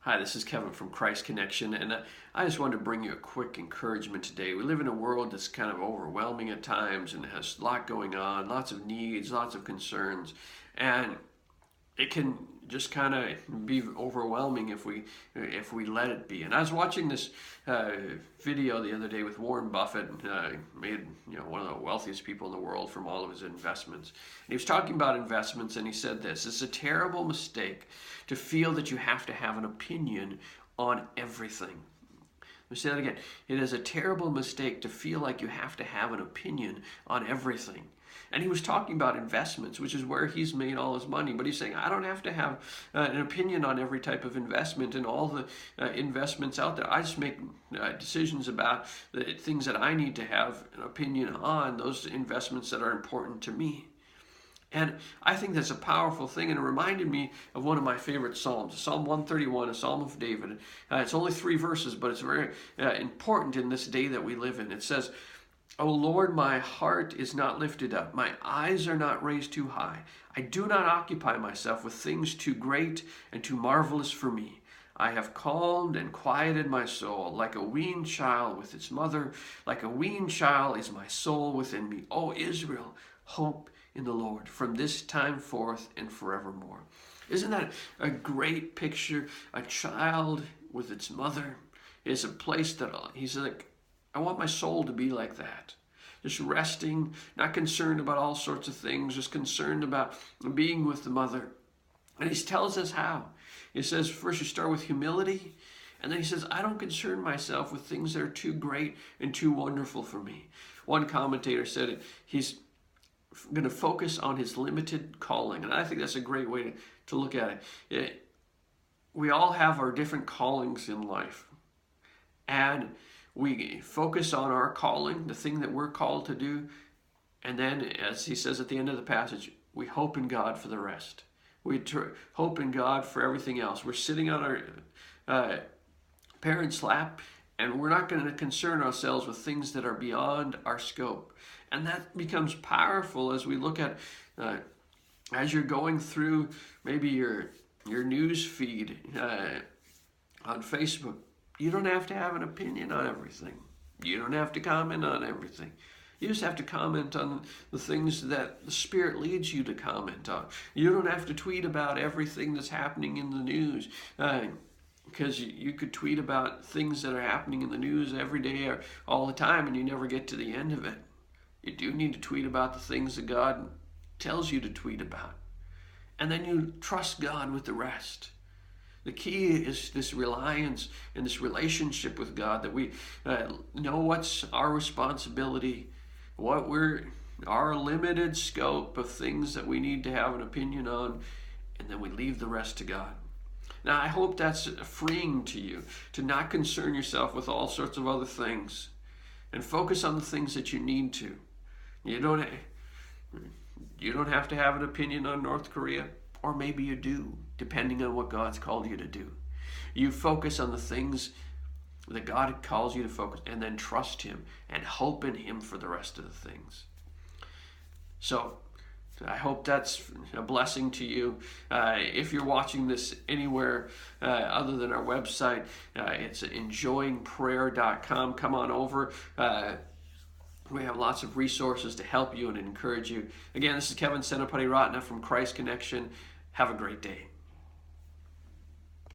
Hi, this is Kevin from Christ Connection, and I just wanted to bring you a quick encouragement today. We live in a world that's kind of overwhelming at times and has a lot going on, lots of needs, lots of concerns, and it can just kind of be overwhelming if we let it be. And I was watching this video the other day with Warren Buffett, made one of the wealthiest people in the world from all of his investments. And he was talking about investments, and he said this: "It's a terrible mistake to feel that you have to have an opinion on everything." Let me say that again. It is a terrible mistake to feel like you have to have an opinion on everything. And he was talking about investments, which is where he's made all his money. But he's saying, I don't have to have an opinion on every type of investment and all the investments out there. I just make decisions about the things that I need to have an opinion on, those investments that are important to me. And I think that's a powerful thing, and it reminded me of one of my favorite Psalms, Psalm 131, a Psalm of David. It's only 3 verses, but it's very important in this day that we live in. It says, "O Lord, my heart is not lifted up. My eyes are not raised too high. I do not occupy myself with things too great and too marvelous for me. I have calmed and quieted my soul like a weaned child with its mother. Like a weaned child is my soul within me. O Israel, hope in the Lord from this time forth and forevermore." Isn't that a great picture? A child with its mother is a place that he's like, I want my soul to be like that. Just resting, not concerned about all sorts of things, just concerned about being with the mother. And he tells us how. He says, first you start with humility, and then he says, I don't concern myself with things that are too great and too wonderful for me. One commentator said it, he's going to focus on his limited calling. And I think that's a great way to look at it. We all have our different callings in life. And we focus on our calling, the thing that we're called to do. And then, as he says at the end of the passage, we hope in God for the rest. We hope in God for everything else. We're sitting on our parents' lap, and we're not going to concern ourselves with things that are beyond our scope. And that becomes powerful as we look at, as you're going through maybe your news feed on Facebook. You don't have to have an opinion on everything. You don't have to comment on everything. You just have to comment on the things that the Spirit leads you to comment on. You don't have to tweet about everything that's happening in the news. Because you could tweet about things that are happening in the news every day or all the time, and you never get to the end of it. You do need to tweet about the things that God tells you to tweet about. And then you trust God with the rest. The key is this reliance and this relationship with God, that we know what's our responsibility, what our limited scope of things that we need to have an opinion on, and then we leave the rest to God. Now, I hope that's freeing to you, to not concern yourself with all sorts of other things and focus on the things that you need to. You don't have to have an opinion on North Korea, or maybe you do, depending on what God's called you to do. You focus on the things that God calls you to focus, and then trust Him and hope in Him for the rest of the things. So, I hope that's a blessing to you. If you're watching this anywhere other than our website, it's enjoyingprayer.com. Come on over. We have lots of resources to help you and encourage you. Again, this is Kevin Senapati Ratna from Christ Connection. Have a great day.